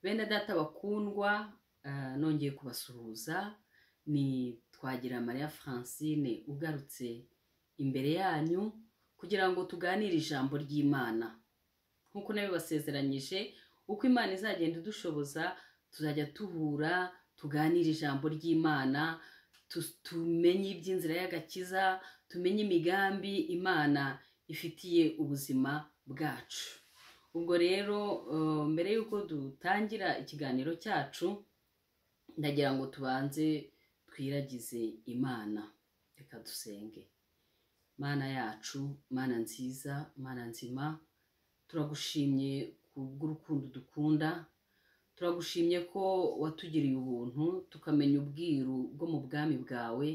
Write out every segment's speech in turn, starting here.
Bene data bakundwa, nongeye kubasuhuza. Ni Twagira Maria Francine ugarutse imbere yanyu kugira ngo tuganire ijambo ry'Imana. Nkuko nabibasezeranyije, uko Imana izagenda idushoboza, tuzajya tuhura tuganire ijambo ry'Imana, tumenye iby'inzira y'agakiza, tumenye imigambi Imana ifitiye ubuzima bwacu. Ubwo rero mbere yuko dutangira ikiganiro cyacu, ndagira ngo tubanze twiragize Imana. Reka dusenge. Mana yacu, Mana nziza, Mana nzima, turagushimye kubw'urukundo dukunda, turagushimye ko watugiriye ubuntu tukamenya ubwiru bwo mu bwami bwawe,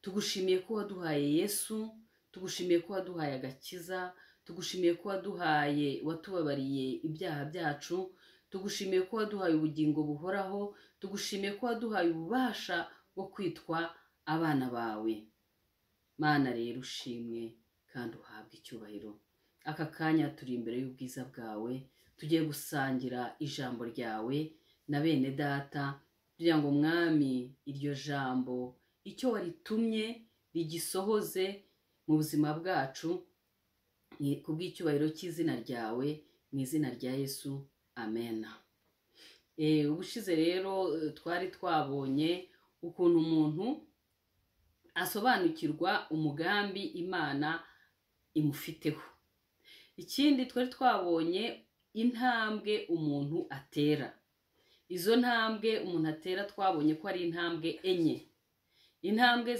tugushimiye ko waduhaye Yesu, tugushimiye ko waduhaye agakiza, tugushimiye ko watubabariye ibyaha byacu, tugushimiye ko waduhaye ubugingo buhoraho, tugushimiye ko waduhaye ububasha bwo kwitwa abana bawe. Mana rero ushimwe kandi uhabwe icyubahiro. Aka kanya turi imbere y'ubwiza bwawe, tugiye gusangira ijambo ryawe na bene data, kugira ngo Mwami iryo jambo icyo waritumye rigisohoze mu buzima bwacu, kubw'icyubahiro cy'izina ryawe, mu izina rya Yesu, amen. Ubushize rero twari twabonye ukuntu umuntu asobanukirwa umugambi Imana imufiteho. Ikindi twari twabonye intambwe umuntu atera. Izo ntambwe umuntu atera twabonye ko ari intambwe enye. Intambwe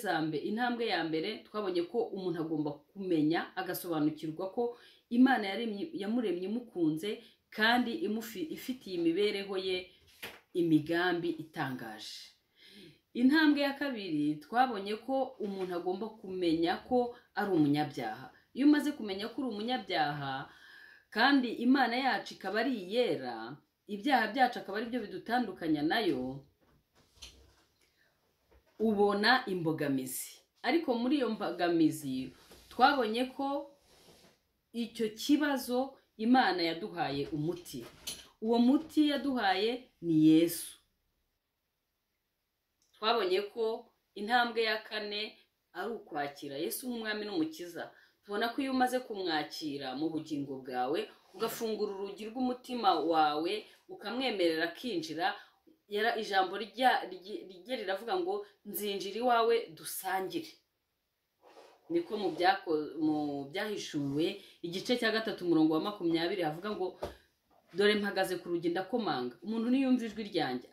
ya mbere twabonye ko umuntu agomba kumenya agasobanukirwa ko Imana yamuremye imukunze kandi ifitiye imibereho ye imigambi itangaje. Intambwe ya kabiri twabonye ko umuntu agomba kumenya ko ari umunyabyaha. Iyo umaze kumenya ko uri umunyabyaha kandi Imana yacu ikaba ari iyera, ibyaha byacu akaba ari byo bidutandukanya nayo, ubona imbogamizi. Ariko muri iyo mbogamizi twabonye ko icyo kibazo Imana yaduhaye umuti. Uwo muti yaduhaye ni Yesu. Twabonye ko intambwe ya kane ari ukwakira Yesu nk'umwami n'umukiza. Tubona ko iyo umaze kumwakira mu bugingo bwawe, ugafungura urugi rw'umutima wawe, ukamwemerera akinjira, ijambo rye riravuga ngo nzinjira iwawe dusangire. Niko mu byahishuwe igice cya 3 umurongo wa 20 havuga ngo dore mpagaze ku rugi ndakomanga, umuntu niyumva ijwi ryanjye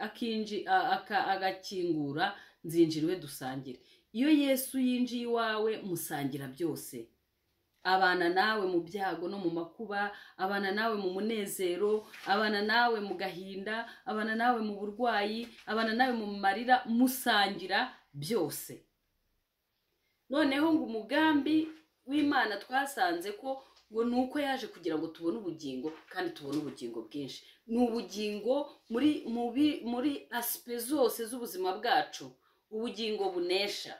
agakingura, nzinjira iwe dusangire. Iyo Yesu yinjiye iwawe, musangira byose. Abana nawe mu byago no mu makuba, abana nawe mu munezero, abana nawe mu gahinda, abana nawe mu burwayi, abana nawe mu marira, musangira byose. Noneho ngo umugambi w'Imana twasanze ko ngo nuko yaje kugira ngo tubone ubugingo kandi tubone ubugingo bwinshi. Ni ubugingo muri aspect zose z'ubuzima bwacu, ubugingo bunesha.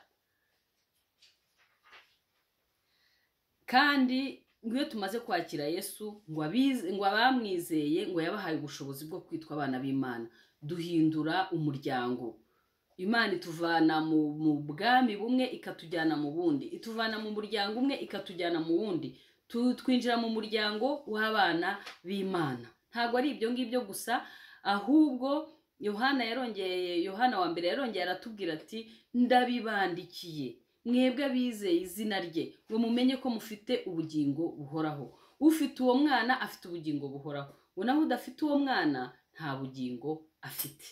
Kandi iyo tumaze kwakira Yesu, ngo abamwizeye ngo yabahaye ubushobozi bwo kwitwa abana b'Imana. Duhindura umuryango. Imana ituvana mu bwami bumwe ikatujyana mu bundi, ituvana mu muryango umwe ikatujyana mu wundi. Twinjira mu muryango w'abana b'Imana. Ntabwo ari ibyo ngibyo gusa, ahubwo Yohana wa mbere yarongeye aratubwira ati ndabibandikiye mwebwe abizeye izina rye, ngo mumenye ko mufite ubugingo buhoraho. Ufite uwo mwana afite ubugingo buhoraho, ngo naho udafite uwo mwana nta bugingo afite.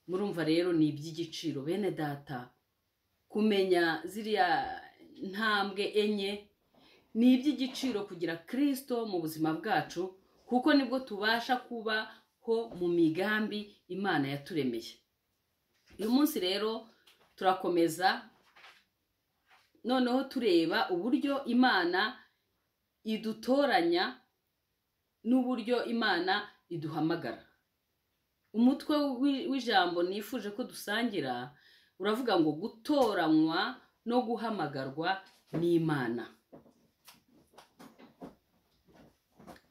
Murumva rero ni iby'igiciro bene data kumenya ziriya ntambwe enye. Ni iby'igiciro kugira Kristo mu buzima bwacu, kuko nibwo tubasha kubaho mu migambi Imana yaturemeye. Uyu munsi rero turakomeza noneho tureba uburyo Imana idutoranya n'uburyo Imana iduhamagara. Umutwe w'ijambo nifuje ko dusangira uravuga ngo gutoranywa no guhamagarwa n'Imana.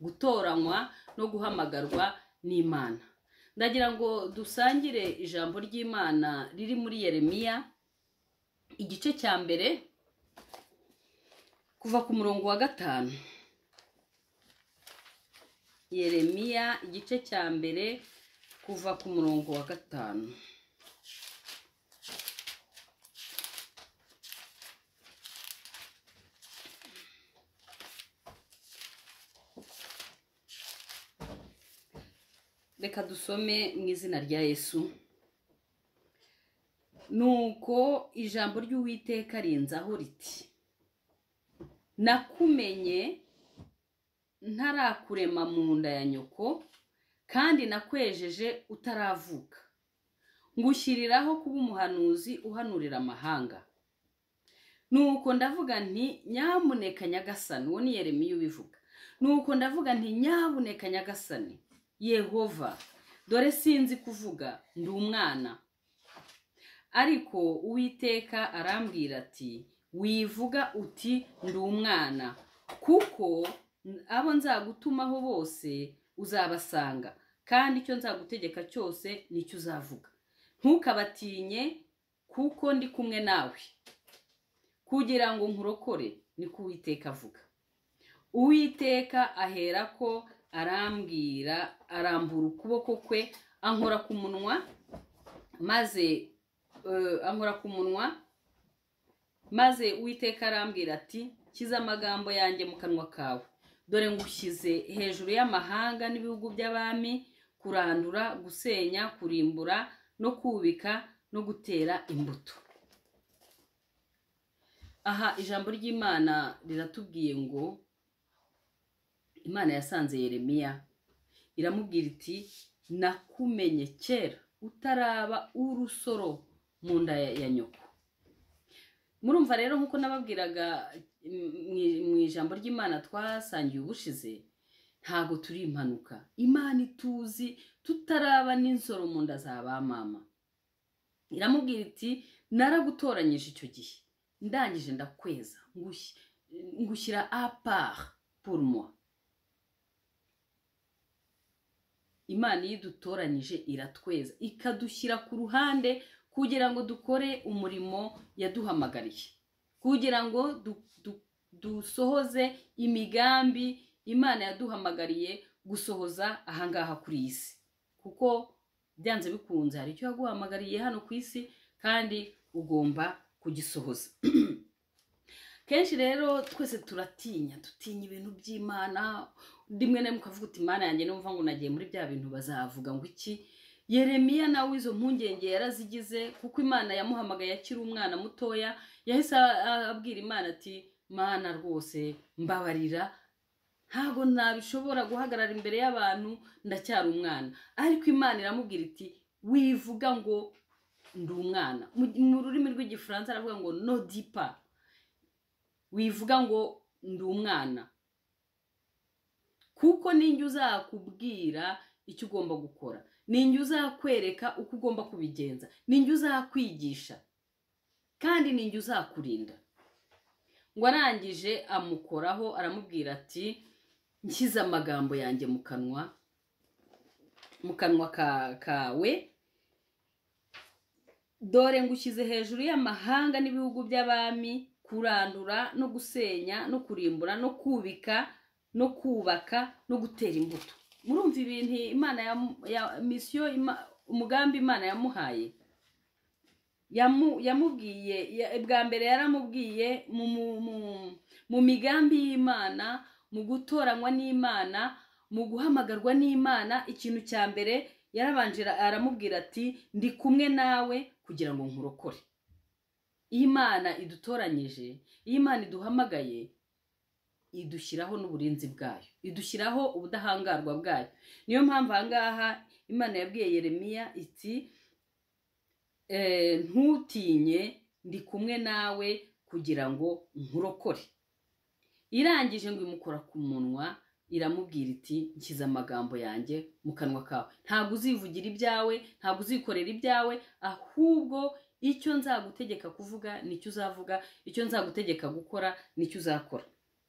Gutoranywa no guhamagarwa n'Imana. Ndagira ngo dusangire ijambo ry'Imana riri muri Yeremiya igice cya mbere kuva ku murongo wa 5. Yeremiya igice cya mbere kuva ku murongo wa 5. Reka dusome mu izina rya Yesu. Nuko ijambo ry'Uwiteka rinzaho riti: nakumenye ntarakurema mu nda ya nyoko, kandi nakwejeje utaravuka, ngushyiriraho kuba umuhanuzi uhanurira amahanga. Nuko ndavuga nti nyamuneka Nyagasani, uwo ni Yeremiya ubivuga. Nuko ndavuga nti nyamuneka Nyagasani Yehova, dore sinzi kuvuga, ndi umwana. Ariko Uwiteka arambwira ati, wivuga uti ndi umwana, kuko abo nzagutumaho bose uzabasanga, kandi icyo nzagutegeka cyose nicyo uzavuga. Ntukabatinye, kuko ndi kumwe nawe, kugira ngo nkurokore, niko Uwiteka avuga. Uwiteka aherako arambura ukuboko kwe, ankora ku munwa, maze Uwiteka arambwira ati, kiza amagambo yanjye mu kanwa kawe. Dore ngushyize hejuru y'amahanga n'ibihugu by'abami, kurandura, gusenya, kurimbura, no kubika, no gutera imbuto. Aha ijambo ry'Imana riratubwiye ngo Imana yasanze Yeremiya, iramubwira iti, nakumenye kera utaraba urusoro mu nda ya nyoko. Murumva rero nkuko nababwiraga mu ijambo ry'Imana twasangiye ubushize, ntago turi impanuka. Imana ituzi tutaraba n'insoro mu nda za ba mama. Iramubwira iti, naragutoranyije icyo gihe, ndangije ndakweza, ngushyira à part pour moi. Imana yidutoranyije iratweza, ikadushyira ku ruhande kugira ngo dukore umurimo yaduhamagariye, kugira ngo dusohoze imigambi Imana yaduhamagariye gusohoza ahangaha kuri iyi si. Kuko byanze bikunze hari icyo yaguhamagariye hano ku isi, kandi ugomba kugisohoza. Kenshi rero twese dutinya ibintu by'Imana. Rimwe na rimwe ukavuga uti, Imana yanjye numva ngo nagiye muri bya bintu bazavuga ngo iki. Yeremiya nawe izo mpungenge yarazigize, kuko Imana yamuhamagaye akiri umwana mutoya. Yahise abwira Imana ati, Mana rwose mbabarira, ntago nabishobora guhagarara imbere y'abantu, ndacyari umwana. Ariko Imana iramubwira iti, wivuga ngo ndi umwana. Mu rurimi rw'igifaransa aravuga ngo no dipa, wivuga ngo ndi umwana, kuko ninjye uzakubwira icyo ugomba gukora, ninjye uzakwereka uko ugomba kubigenza, ninjye uzakwigisha, kandi ninjye uzakurinda. Ngo arangije amukoraho, aramubwira ati, nshyize amagambo yanjye mu kanwa kawe, dore ngushyize hejuru y'amahanga n'ibihugu by'abami, kurandura, no gusenya, no kurimbura, no kubika, no kubaka, no gutera imbuto. Murumva ibintu Imana ya misiyo, umugambi Imana yamuhaye. Yamubwiye bwa mbere, yaramubwiye mu migambi y'Imana, mu gutoranywa n'Imana, mu guhamagarwa n'Imana. Ikintu cya mbere yarabanje aramubwira ati, ndi kumwe nawe kugira ngo nkurokore. Imana idutoranyije, Imana iduhamagaye, idushyiraho n'uburinzi bwayo, idushyiraho ubudahangarwa bwayo. Niyo mpamvu ahangaha Imana yabwiye Yeremiya iti, ntutinye, ndi kumwe nawe kugira ngo nkurokore. Irangije ngo imukora ku munwa, iramubwira iti, nshyize amagambo yanjye mu kanwa kawe. Ntabwo uzivugira ibyawe, ntabwo uzikorera ibyawe, ahubwo icyo nzagutegeka kuvuga nicyo uzavuga, icyo nzagutegeka gukora nicyo uzakora.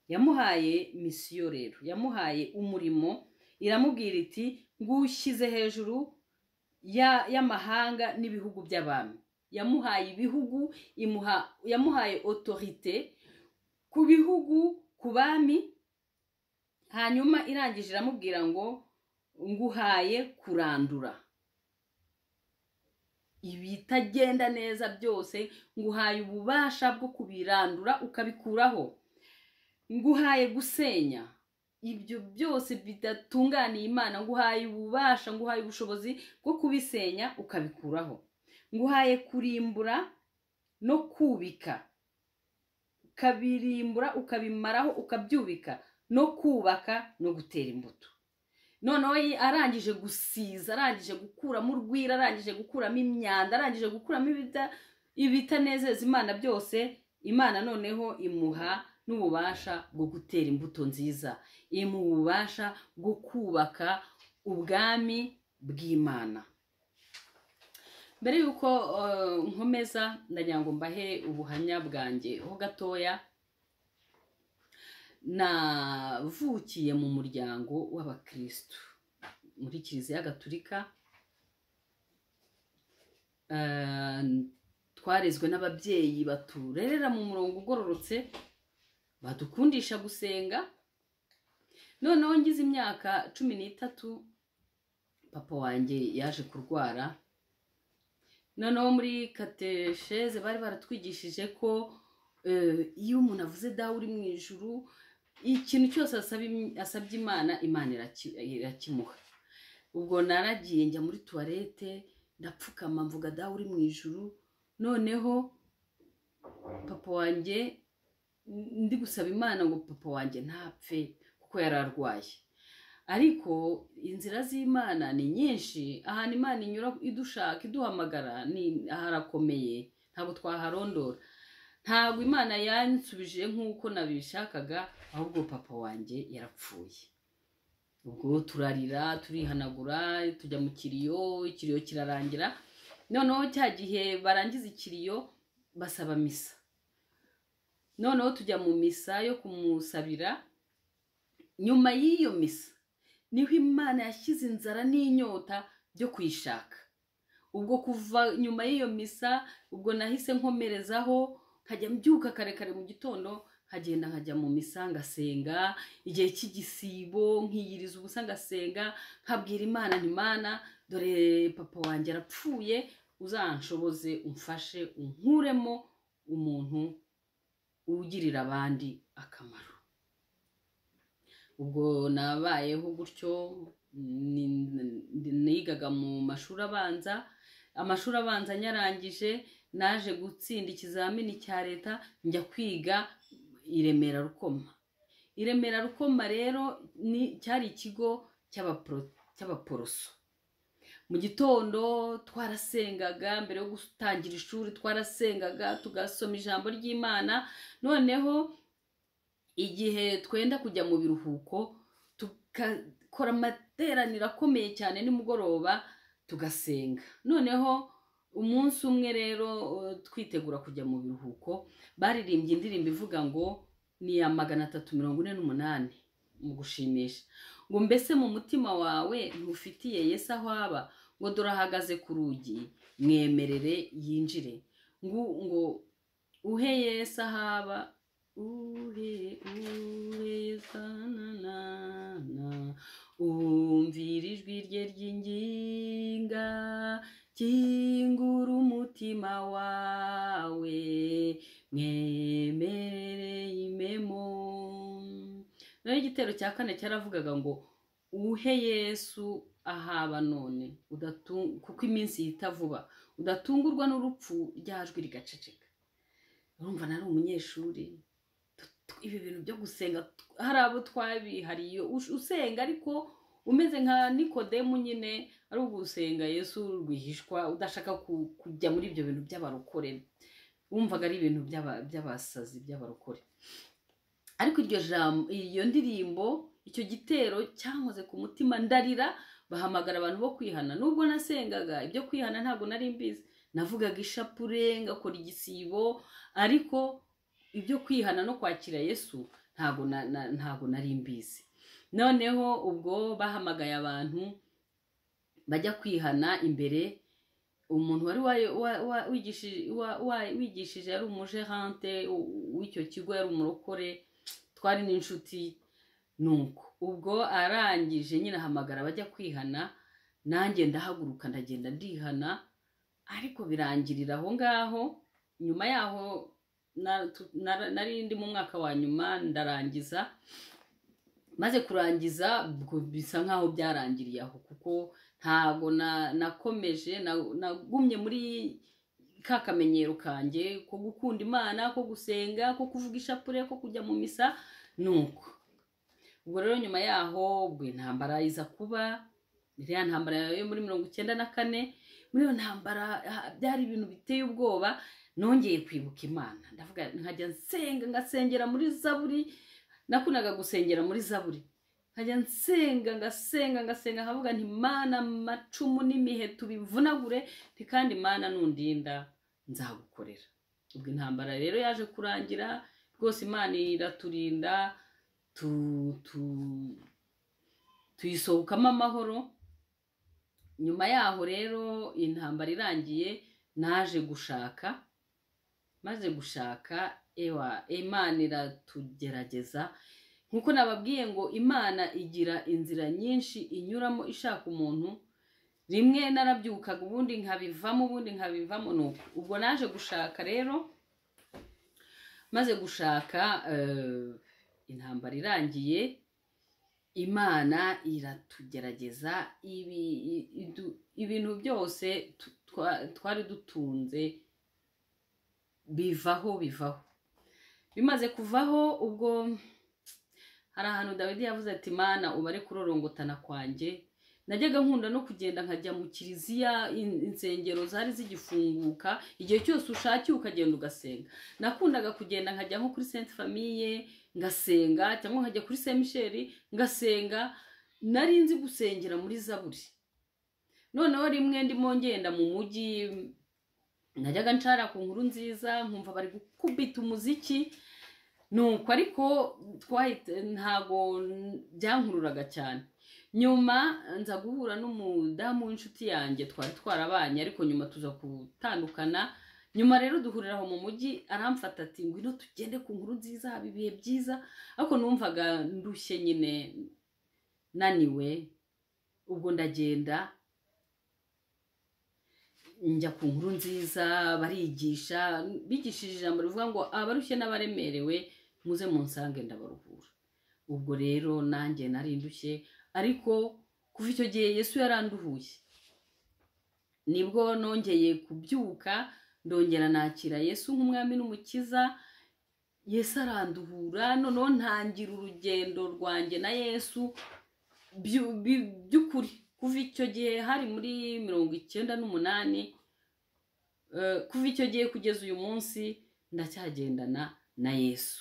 Yamuhaye misiyo rero, yamuhaye umurimo, iramubwira iti ngushyize hejuru y'amahanga n'ibihugu by'abami. Yamuhaye ibihugu, yamuhaye autorite ku bihugu, ku bami. Hanyuma irangije iramubwira ngo nguhaye kurandura ibitagenda neza byose, nguhaye ububasha bwo kubirandura ukabikuraho. Nguhaye gusenya ibyo byose bidatunganiye Imana, nguhaye ububasha, nguhaye ubushobozi bwo kubisenya ukabikuraho. Nguhaye kurimbura no kubika, ukabirimbura ukabimaraho ukabyubika, no kubaka no gutera imbuto. Noneho arangije gusiza, arangije gukuramo urwira, arangije gukuramo imyanda, arangije gukuramo ibitanezeza Imana byose, Imana noneho imuha n'ububasha bwo gutera imbuto nziza, imuha ububasha bwo kubaka ubwami bw'Imana. Mbere yuko nkomeza ndagira ngo mbahe ubuhamya bwanjye ho gatoya. Navukiye mu muryango w'abakristo muri Kiliziya Gatolika. Twarezwe n'ababyeyi baturerera mu murongo ugororotse, badukundisha gusenga. Noneho ngize imyaka 13 papa wanjye yaje kurwara. Noneho muri katesheze bari baratwigishije ko iyo umuntu avuze dawe uri mu ijuru, ikintu cyose asabye Imana, Imana irakimuha. Ubwo naragiye njya muri toilette, ndapfukama mvuga dawe uri mu ijuru. Noneho papa wanjye, ndi gusaba Imana ngo papa wanjye ntapfe kuko yararwaye. Ariko inzira z'Imana ni nyinshi, ahantu Imana inyura idushaka iduhamagara ni harakomeye, ntabwo twaharondora. Ntabwo Imana yansubije nk'uko nabishakaga, ahubwo papa wanjye yarapfuye. Ubwo turarira, turihanagura, tujya mu ikiriyo kirarangira. Noneho cya gihe barangiza ikiriyo basaba misa. Noneho tujya mu misa yo kumusabira. Nyuma y'iyo misa niho Imana yashyize inzara n'inyota byo kwishaka. Ubwo kuva nyuma y'iyo misa, ubwo nahise nkomerezaho, nkajya mbyuka kare kare mu gitondo, nkagenda nkajya mu misa ngasenga, igihe cy'igisibo nkiyiriza ubusa ngasenga, nkabwira Imana nti Mana, dore papa wanjye arapfuye, uzanshoboze umfashe unkuremo umuntu ugirira abandi akamaro. Ubwo nabayeho gutyo, nigaga mu mashuri abanza. Amashuri abanza nyarangije, naje gutsinda ikizamini cya leta, njya kwiga i Remera Rukoma. I Remera Rukoma rero cyari ikigo cy'abaporoso. Mu gitondo twarasengaga, mbere yo gutangira ishuri twarasengaga, tugasoma ijambo ry'Imana. Noneho igihe twenda kujya mu biruhuko, tugakora amateraniro akomeye cyane nimugoroba tugasenga. Noneho umunsi umwe rero twitegura kujya mu biruhuko, baririmbye indirimbo ivuga ngo ni ya 348 mu gushimisha, ngo mbese mu mutima wawe ntufitiye Yesu aho aba, ngo dore ahagaze ku rugi mwemerere yinjire, ngo uhe Yesu aho aba, uhe sanana, umvira ijwi rye ry'inginga, kingura umutima wawe mwemerere imemo. Naho igitero cya 4 cyaravugaga ngo uhe Yesu ahaba none, kuko iminsi yita vuba, udatungurwa n'urupfu ryajwi rigaceceka. Urumva nari umunyeshuri, ibi bintu byo gusenga hari abo twabihariye usenga ariko umeze nka Nikodemu nyine, ari ugusenga Yesu rwihishwa, udashaka kujya muri ibyo bintu by'abarokore. Wumvaga ari ibintu by'abasazi by'abarokore. Ariko iyo ndirimbo, icyo gitero cyankoze ku mutima, ndarira, bahamagara abantu bo kwihana. Nubwo nasengaga, ibyo kwihana ntabwo nari mbizi, navugaga ishapure, ngakora igisibo, ariko ibyo kwihana no kwakira Yesu ntabwo nari mbizi. noneho ubwo bahamagaye abantu bajya kwihana imbere. Umuntu wari wigishije yari umugerante w'icyo kigo, yari umurokore, twari n'inshuti. Nuko ubwo arangije nyine ahamagara bajya kwihana, nanjye ndahaguruka ndagenda ndihana, ariko birangirira aho ngaho. Nyuma yaho nari ndi mu mwaka wa nyuma ndarangiza. Maze kurangiza bisa nkaho byarangiriye aho, kuko ntago nakomeje, nagumye muri ka kamenyero kanjye ko gukunda Imana, ko gusenga, ko kuvuga ishapure, ko kujya mu misa. Nuko ubwo rero nyuma yaho ubwo intambara iza kuba, iriya ntambara yo muri 1994. Muri iyo ntambara byari ibintu biteye ubwoba. Nongeye kwibuka Imana, ndavuga nkajya nsenga, ngasengera muri Zaburi. Nakundaga gusengera muri Zaburi, nkajya nsenga ngasenga nkavuga nti Mana, amacumu n'imiheto bivunagure, kandi Mana nundinda nzagukorera. Ubwo intambara rero yaje kurangira rwose, Imana iraturinda, tuyisohokamo amahoro. Nyuma yaho rero intambara irangiye, naje gushaka. Maze gushaka, Imana iratugerageza. Nkuko nababwiye ngo Imana igira inzira nyinshi inyuramo ishaka umuntu. Rimwe narabyukaga, ubundi nkabivamo. Nuko ubwo naje gushaka rero. Maze gushaka, intambara irangiye, Imana iratugerageza. Ibintu byose twari dutunze bivaho. Bimaze kuvaho, ubwo hari ahantu Dawidi yavuze ati Mana ubare kurorongotana kwanjye. Najyaga nkunda no kugenda nkajya mu kiliziya, insengero zari zigifunguka. Igihe cyose ushakiye ukagenda ugasenga. Nakundaga kugenda nkajya nko kuri Sainte Famille ngasenga, cyangwa nkajya kuri Saint Michel ngasenga. Nari nzi gusengera muri Zaburi. Noneho rimwe ndimo ngenda mu mujyi, najyaga ncara ku nkuru nziza, nkumva bari gukubita umuziki. Nuko ariko ntago byankururaga cyane. Nyuma nza guhura n'umudamu w'inshuti yanjye, twari twarabanye, ariko nyuma tuza gutandukana. Nyuma rero duhurira aho mu mujyi, aramfata ati ngwino tugende ku nkuru nziza, haba ibihe byiza. Ariko numvaga ndushye nyine, naniwe. Ubwo ndagenda njya ku nkuru nziza, barigisha, bigishije ijambo rivuga ngo abarushye n'abaremerewe muze munsange ndabaruhura. Ubwo rero nanjye nari ndushye, ariko kuva icyo gihe Yesu yaranduhuye. Nibwo nongeye kubyuka, ndongera nakira Yesu nk'umwami n'umukiza. Yesu aranduhura, noneho ntangira urugendo rwanjye na Yesu by'ukuri. Kuva icyo gihe hari muri 1998, kuva icyo gihe kugeza uyu munsi ndacyagendana na Yesu.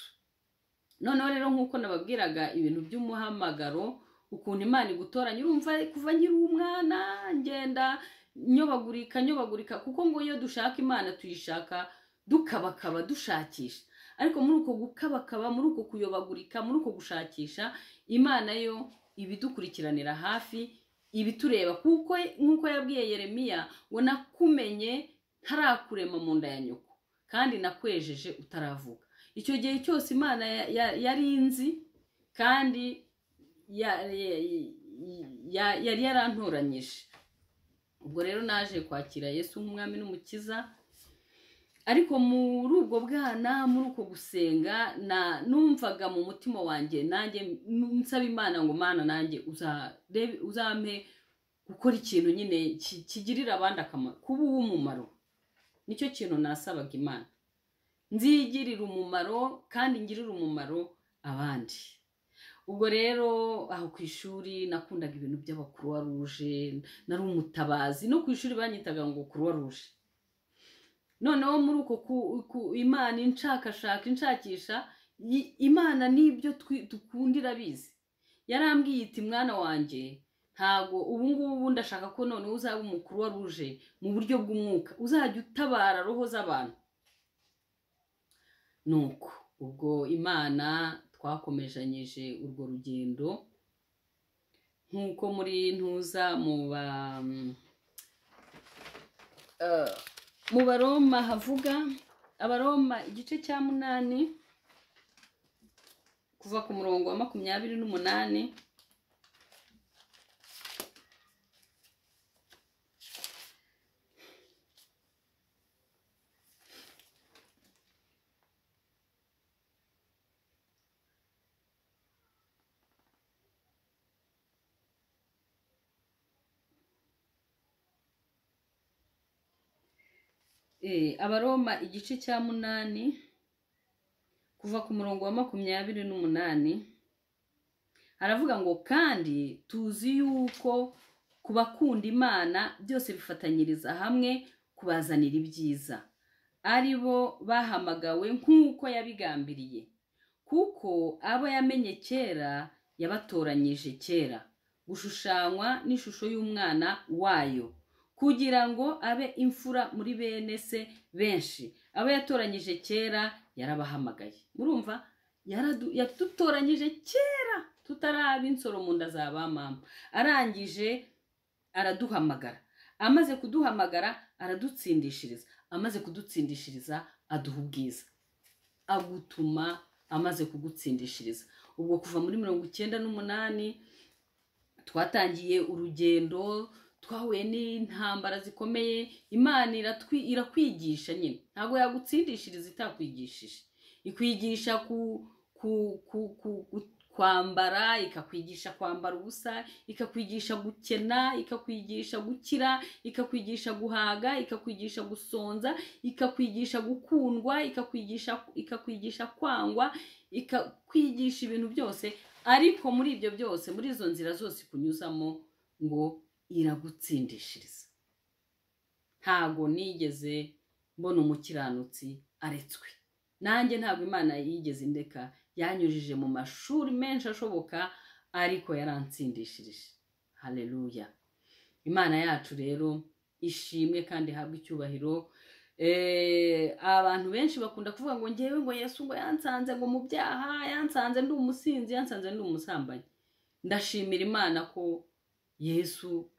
Noneho rero nk'uko nababwiraga ibintu by'umuhamagaro, ukuntu Imana igutoranya, urumva kuva nkiri umwana ngenda nyobagurika, kuko ngo iyo dushaka Imana tuyishaka dukabakaba dushakisha. Ariko muri uko gukabakaba, muri uko kuyobagurika, muri uko gushakisha, Imana yo ibidukurikiranira hafi, ibitureba. Kuko nkuko yabwiye Yeremiya ngo nakumenye ntarakurema mu nda ya nyoko, kandi nakwejeje utaravuka. Icyo gihe cyose Imana yari inzi, kandi yari yarantoranyije. Ubwo rero naje kwakira Yesu nk'umwami n'umukiza. Ariko muri ubwo bwana, muri uko gusenga, numvaga mu mutima wanjye nanjye nsaba Imana ngo Mana nanjye uzampe gukora ikintu nyine kigirira abandi akamaro, kuba uw'umumaro. Nicyo kintu nasabaga Imana, nzigirira umumaro kandi ngirira umumaro abandi. Ubwo rero aho ku ishuri nakundaga ibintu by'Abakroix Rouge, nari umutabazi. No ku ishuri banyitaga ngo Croix Rouge. Noneho muri uko Imana inshakisha, Imana n'ibyo dukundira bizi. Yarambwiye iti mwana wanjye, ntago ubu ngubu ndashaka ko none uzaba Croix Rouge mu buryo bw'umwuka, uzajya utabara roho z'abantu. Nuko ubwo Imana twakomejanyije urwo rugendo. nk'uko muri ntuza mu baroma havuga, abaroma igice cya 8 kuva ku murongo wa 28. Abaroma igice cya 8 kuva ku murongo wa 28 haravuga ngo kandi tuzi yuko kubakunda Imana byose bifatanyiriza hamwe kubazanira ibyiza, ari bo bahamagawe nk'uko yabigambiriye, kuko abo yamenye kera yabatoranyije kera gushushanywa n'ishusho y'umwana wayo, kugira ngo abe imfura muri bene se benshi. Abo yatoranyije kera yarabahamagaye. Murumva, yadutoranyije kera tutaraba insoro mu nda za ba mama, arangije araduhamagara, amaze kuduhamagara aradutsindishiriza, amaze kudutsindishiriza aduha ubwiza, agutuma amaze kugutsindishiriza. Ubwo kuva muri 98 twatangiye urugendo, twahuye n'intambara zikomeye. Imana irakwigisha nyine, ntabwo yagutsindishiriza itakwigishije. Ikwigisha kwambara, ikakwigisha kwambara ubusa, ikakwigisha gukena, ikakwigisha gukira, ikakwigisha guhaga, ikakwigisha gusonza, ikakwigisha gukundwa, ikakwigisha kwangwa, ikakwigisha ibintu byose. Ariko muri ibyo byose, muri izo nzira zose kunyuzamo, ngo iragutsindishiriza. Ntago nigeze mbona umukiranutsi aretswe. Nanjye ntabwo Imana yigeze indeka, yanyujije mu mashuri menshi ashoboka, ariko yarantsindishirije. Haleluya. Imana yacu rero ishimwe kandi habwe icyubahiro. Abantu benshi bakunda kuvuga ngo ngewe ngo Yesu ngo yansanze ngo mu byaha, yansanze ndi umusinzi, yansanze ndi umusambanyi. Ndashimira Imana ko Yesu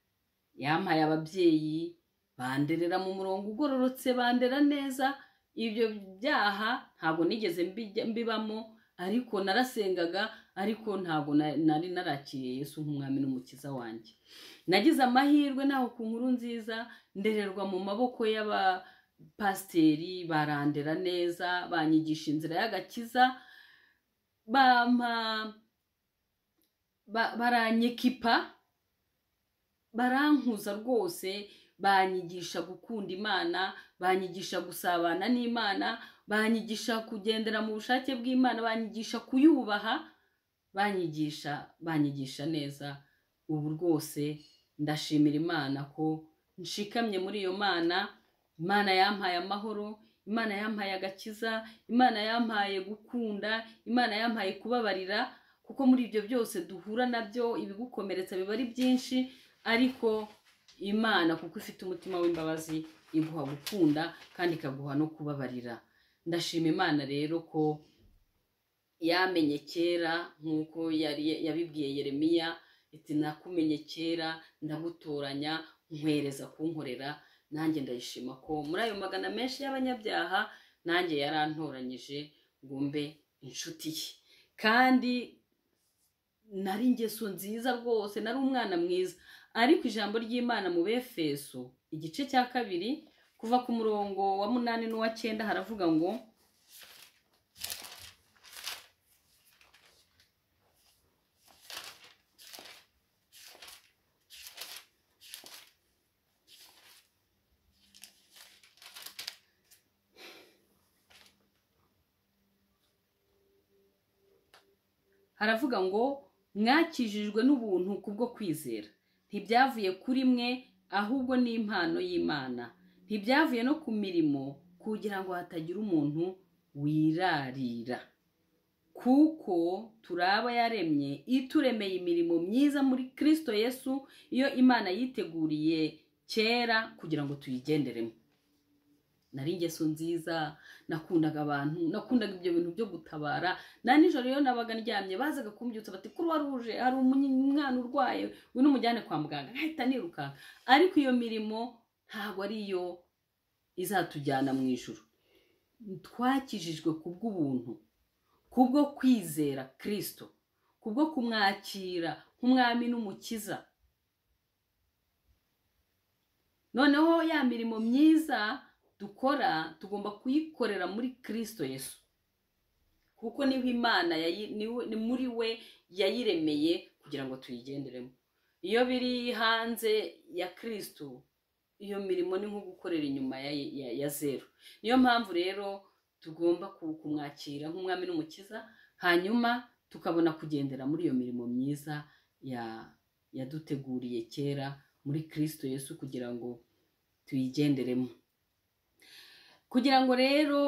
yampaye ababyeyi banderera mu murongo ugororotse, bandera neza. Ibyo byaha ntabwo nigeze mbibamo, ariko narasengaga, ariko ntabwo nari narakiriye Yesu nk'umwami n'umukiza wanjye. Nagize amahirwe naho ku nkuru nziza, ndererwa mu maboko y'abapasiteri, barandera neza, banyigisha inzira y'agakiza, baranyekipa, barankuza rwose, banyigisha gukunda Imana, banyigisha gusabana n'Imana, banyigisha kugendera mu bushake bw'Imana, banyigisha kuyubaha, banyigisha neza. Ubu rwose ndashimira Imana ko nshikamye muri iyo Mana. Imana yampaye amahoro, Imana yampaye agakiza, Imana yampaye gukunda, Imana yampaye kubabarira, kuko muri ibyo byose duhura nabyo, ibigukomeretsa biba ari byinshi, ariko Imana kuko ifite umutima w'imbabazi iguha gukunda kandi ikaguha no kubabarira. Ndashima Imana rero ko yamenye kera nk'uko yabibwiye Yeremiya, iti nakumenye kera ndagutoranya nkwereza kunkorera. Nanjye ndayishima ko muri ayo magana menshi y'abanyabyaha nanjye yarantoranyije ngo mbe inshuti ye. Kandi nari ingeso nziza rwose, nari umwana mwiza. Ariko ijambo ry'Imana mu Befeso igice cya 2 kuva ku murongo wa 8 n'uwa 9 haravuga ngo mwakijijwe n'ubuntu kubwo kwizera, ntibyavuye kuri mwe ahubwo ni impano y'Imana, ntibyavuye no ku mirimo kugira ngo hatagira umuntu wirarira, kuko turaba yaremye ituremeye imirimo myiza muri Kristo Yesu, iyo Imana yiteguriye kera kugira ngo tuyigenderemo. nari ingeso nziza, nakundaga abantu, nakundaga ibyo bintu byo gutabara. Na nijoro iyo nabaga ndyamye bazaga kumbyutsa bati Croix Rouge hari umwana urwaye wino umujyane kwa muganga, nkahita nirukanka. Ariko iyo mirimo ntabwo ari yo izatujyana mu ijuru. Twakijijwe kubw'ubuntu, kubwo kwizera Kristo, kubwo kumwakira nk'umwami n'umukiza. Noneho ya mirimo myiza dukora tugomba kuyikorera muri Kristo Yesu, kuko niho Imana ni muri we yayiremeye kugira ngo tuyigenderemo. Iyo biri hanze ya Kristo, iyo mirimo ni nko gukorera inyuma ya zero. Niyo mpamvu rero tugomba kumwakira nk'umwami n'umukiza, hanyuma tukabona kugendera muri iyo mirimo myiza yaduteguriye kera muri Kristo Yesu kugira ngo tuyigenderemo. Kugira ngo rero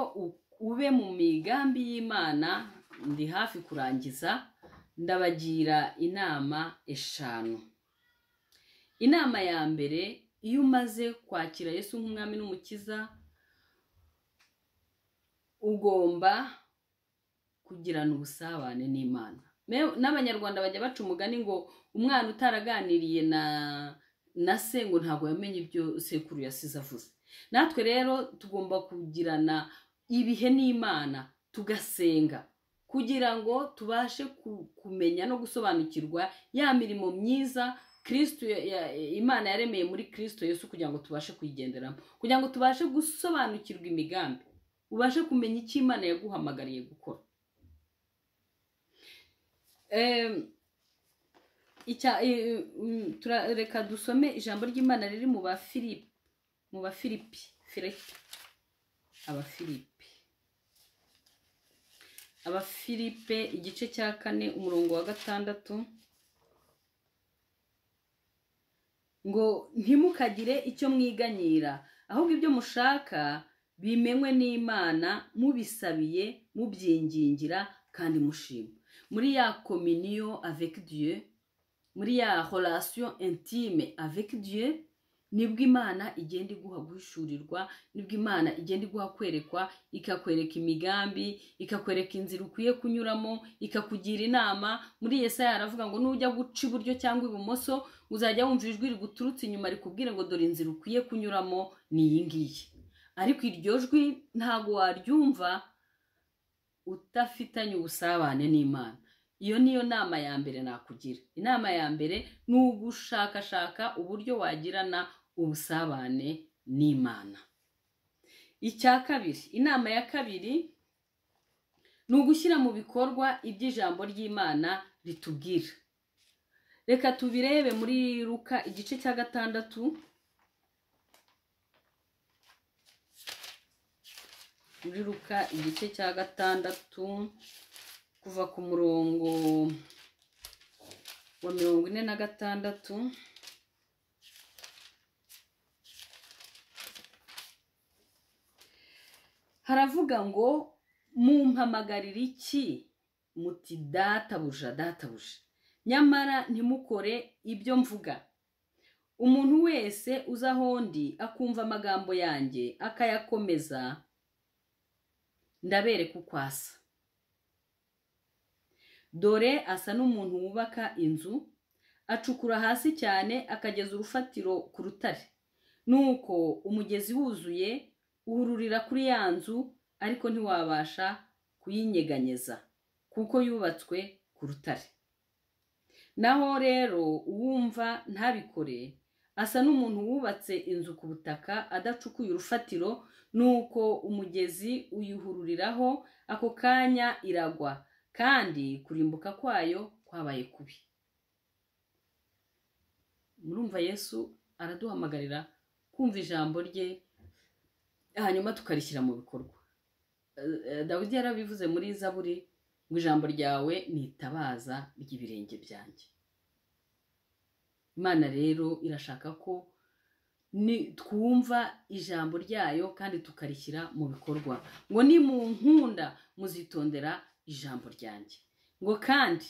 ube mu migambi y'Imana, ndi hafi kurangiza, ndabagira inama 5. Inama ya mbere, iyo umaze kwakira Yesu nk'umwami n'umukiza, ugomba kugirana ubusabane n'Imana. N'Abanyarwanda bajya baca umugani ngo umwana utaraganiriye na se ngo ntabwo yamenye ibyo sekuru yasize avuze. Natwe rero tugomba kugirana ibihe n'Imana, tugasenga kugira ngo tubashe kumenya no gusobanukirwa ya mirimo myiza Kristo Imana yaremeye muri Kristo Yesu kugira ngo tubashe kuyigenderamo, kugira ngo tubashe gusobanukirwa imigambi, ubashe kumenya icyo Imana yaguhamagariye gukora. Reka dusome ijambo ry'Imana riri mu Bafilipi, Abafilipe igice cya 4 umurongo wa 6, ngo ntimukagire icyo mwiganyira, ahubwo ibyo mushaka bimenywe n'Imana, mubisabiye mubyingingira kandi mushima. Muri ya communion avec Dieu, muri ya relation intime avec Dieu, nibwo Imana igenda iguha guhishurirwa, nibwo Imana igenda iguha kwerekwa, ikakwereka imigambi, ikakwereka inzira ukwiye kunyuramo, ikakugira inama. Muri Yesaya aravuga ngo nujya guca iburyo cyangwa ibumoso, uzajya wumva ijwi riguturutse inyuma rikubwira ngo dore inzira ukwiye kunyuramo ni iyi ngiyi. Ariko iryo jwi ntabwo waryumva udafitanye ubusabane n'Imana. Iyo niyo nama ya mbere nakugira. Inama ya mbere ni ugushakashaka uburyo wagirana ubusabane n'Imana. Icya kabiri, inama ya kabiri ni ugushyira mu bikorwa iby'ijambo ry'Imana ritubwira. Reka tubirebe muri Luka igice cya 6, muri Luka igice cya 6 kuva ku murongo wa 46. Haravuga ngo mumpamagarira iki muti databuja databuja, nyamara ntimukore ibyo mvuga. Umuntu wese uza ahondi akumva amagambo yanjye akayakomeza, ndabereka uko asa. Dore asa n'umuntu wubaka inzu, acukura hasi cyane akageza urufatiro ku rutare. Nuko umugezi wuzuye uhururira kuri ya nzu, ariko ntiwabasha kuyinyeganyeza kuko yubatswe ku rutare. Naho rero uwumva ntabikore asa n'umuntu wubatse inzu ku butaka adacukuye urufatiro, nuko umugezi uyihururiraho, ako kanya iragwa, kandi kurimbuka kwayo kwabaye kubi. Murumva Yesu araduhamagarira kumva ijambo rye, hanyuma tukarishyira mu bikorwa. Dawidi yarabivuze muri Zaburi ngo ijambo ryawe ni itabaza ry'ibirenge byanjye. Imana rero irashaka ko twumva ijambo ryayo kandi tukarishyira mu bikorwa. Ngo ni mu nkunda muzitondera ijambo ryanjye, ngo kandi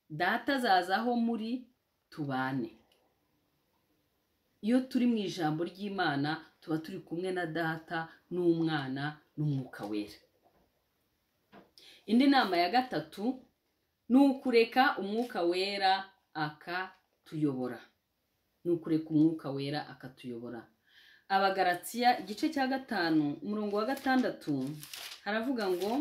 data azazaho muri tubane. iyo turi mu ijambo ry'Imana tuba turi kumwe na Data n'Umwana n'Umwuka Wera. Indi nama ya gatatu ni ukureka Umwuka Wera akatuyobora. Ni ukureka Umwuka Wera akatuyobora. Abagalatiya igice cya 5 umurongo wa 6 haravuga ngo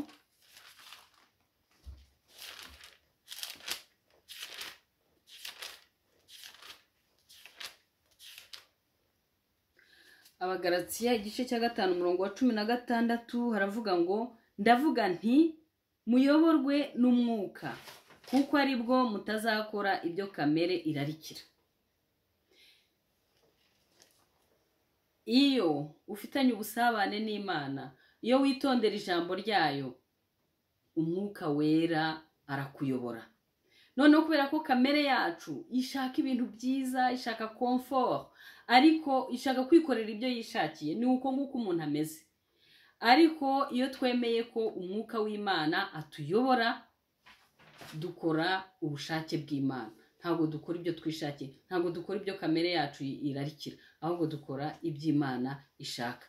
Abagalatiya igice cya 5 umurongo wa 16 haravuga ngo ndavuga nti muyoborwe n'umwuka kuko ari bwo mutazakora ibyo kamere irarikira. Iyo ufitanye ubusabane n'Imana, iyo witondera ijambo ryayo, Umwuka Wera arakuyobora. Noneho kubera ko kamere yacu ishaka ibintu byiza, ishaka comfort, ariko ishaka kwikorera ibyo yishakiye, ni uko nguko umuntu ameze. Ariko iyo twemeye ko Umwuka w'Imana atuyobora, dukora ubushake bw'Imana. Ntabwo dukora ibyo twishakiye, ntabwo dukora ibyo kamere yacu irarikira, ahubwo dukora iby'Imana ishaka.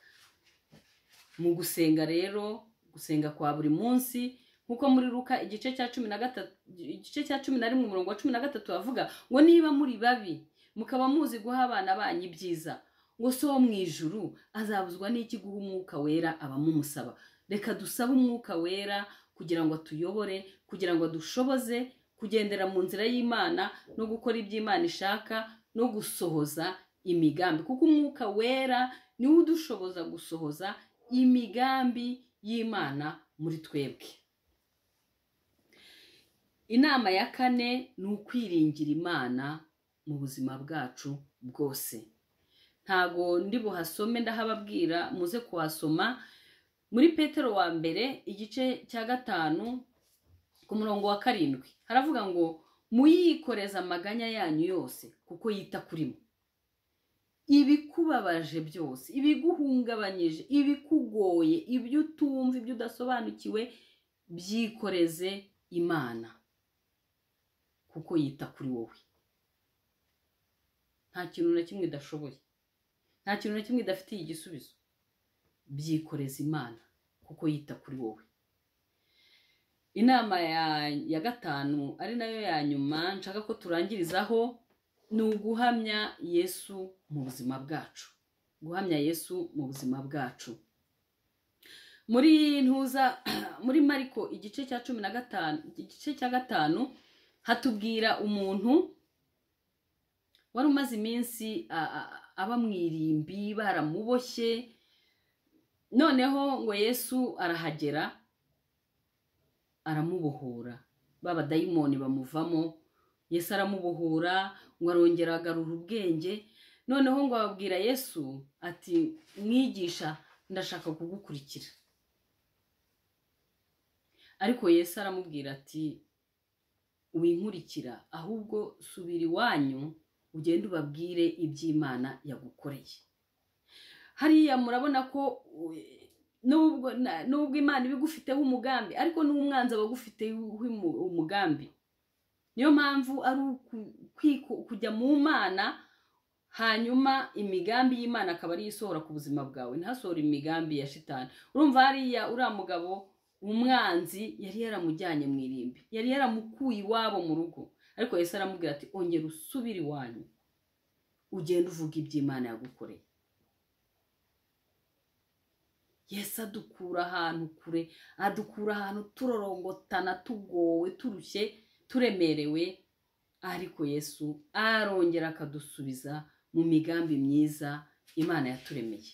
Mu gusenga rero, gusenga kwa buri munsi, nkuko muri Luka igice cya 11 umurongo wa 13 bavuga ngo niba muri babi mukaba muzi guha abana banyu ibyiza, ngo so mu ijuru azabuzwa n'iki guha Umwuka Wera abamumusaba. Reka dusabe Umwuka Wera kugira ngo atuyobore, kugira ngo dushoboze kugendera mu nzira y'Imana no gukora iby'Imana ishaka no gusohoza imigambi, kuko Umwuka Wera niwe udushoboza gusohoza imigambi y'Imana muri twebwe. Inama ya 4 ni ukwiringira Imana mu buzima bwacu bwose. Ntago ndi buhasome, ndahababwira muze kuhasoma muri Petero wa mbere igice cya 5 ku murongo wa 7 haravuga ngo muyikoreza amaganya yanyu yose kuko yita kuri mwe. Ibikubabaje byose, ibiguhungabanyije, ibikugoye, ibyo utumva, ibyo udasobanukiwe, byikoreze Imana kuko yita kuri wowe. Nta kintu na kimwe idashoboye, nta kintu na kimwe idafitiye igisubizo. Byikoreza Imana kuko yita kuri wowe. Inama ya 5 ari nayo ya nyuma nshaka ko turangirizaho ni uguhamya Yesu mu buzima bwacu. Guhamya Yesu mu buzima bwacu. Muri Mariko igice cya 15 igice cya 5 hatubwira umuntu wari umaze iminsi aba mwirimbi baramuboshye. Noneho ngo Yesu arahagera aramubohora, baba dayimoni bamuvamo. Yesu aramubohora, ngo arongera agarura ubwenge. Noneho ngo ababwira Yesu ati mwigisha ndashaka kugukurikira. Ariko Yesu aramubwira ati winkurikira, ahubwo subira iwanyu ugende ubabwire iby'Imana yagukoreye. Hariya murabona ko nubwo Imana ibigufiteho umugambi, ariko n'umwanzi abagufiteho umugambi. Niyo mpamvu ari kujya mu Mana, hanyuma imigambi y'Imana akaba ari isohora ku buzima bwawe, ntasohora imigambi ya shitani. Urumva hariya uriya mugabo umwanzi yari yaramujyanye mu irimbi, yari yaramukuye iwabo mu rugo. Ariko Yesu aramubwira ati ongera usubire iwanyu ugende uvuga iby'Imana yagukoreye. Yesu adukura ahantu kure, adukura ahantu turorongotana, tugowe, turushye, turemerewe. Ariko Yesu arongera akadusubiza mu migambi myiza Imana yaturemeye.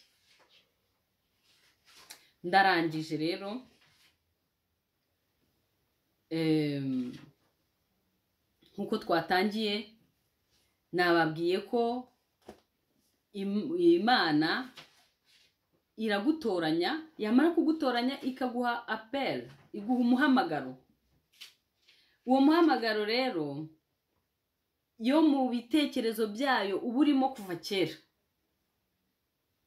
Ndarangije rero. Nkuko twatangiye nababwiye ko Imana iragutoranya, yamara kugutoranya ikaguha appel, iguha umuhamagaro. Uwo muhamagaro rero yo mu bitekerezo byayo uba urimo kuva kera,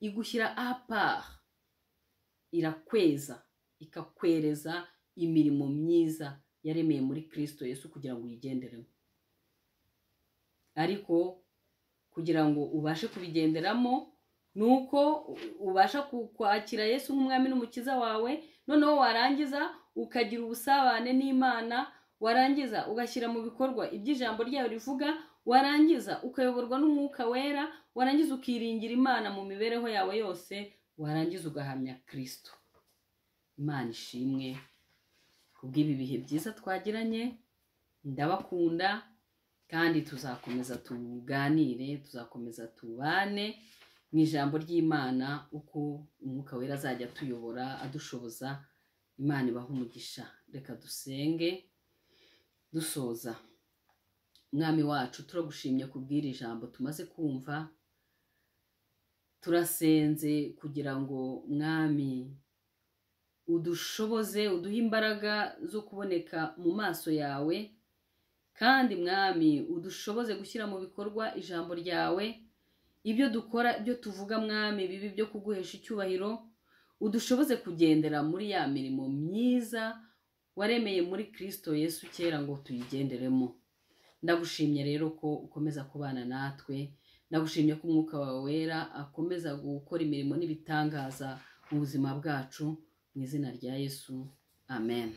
igushyira apart, irakweza, ikakwereza imirimo myiza yaremeye muri Kristo Yesu kugira ngo uyigenderemo. Ariko kugira ngo ubashe kubigenderamo nuko ubasha kwakira Yesu nk'umwami n'umukiza wawe, noneho warangiza ukagira ubusabane n'Imana, warangiza ugashyira mu bikorwa iby'ijambo ryayo rivuga, warangiza ukayoborwa n'Umwuka Wera, warangiza ukiringira Imana mu mibereho yawe yose, warangiza ugahamya Kristo. Imana ishimwe kubw'ibi bihe byiza twagiranye. Ndabakunda kandi tuzakomeza tuganire, tuzakomeza tubane mu ijambo ry'Imana uko Umwuka Wera azajya atuyobora adushoboza. Imana ibaha umugisha. Reka dusenge dusoza. Mwami wacu, turagushimye kubw'iri jambo tumaze kumva. Turasenze kugira ngo Mwami udushoboze, uduhe imbaraga zo kuboneka mu maso yawe, kandi Mwami udushoboze gushyira mu bikorwa ijambo ryawe. Ibyo dukora, ibyo tuvuga Mwami, bibi byo kuguhesha icyubahiro, udushoboze kugendera muri ya mirimo myiza waremeye muri Kristo Yesu kera ngo tuyigenderemo. Ndagushimye rero ko ukomeza kubana natwe. Ndagushimye ko Umwuka wawe Wera akomeza gukora imirimo n'ibitangaza mu buzima bwacu, mu izina rya Yesu. Amen.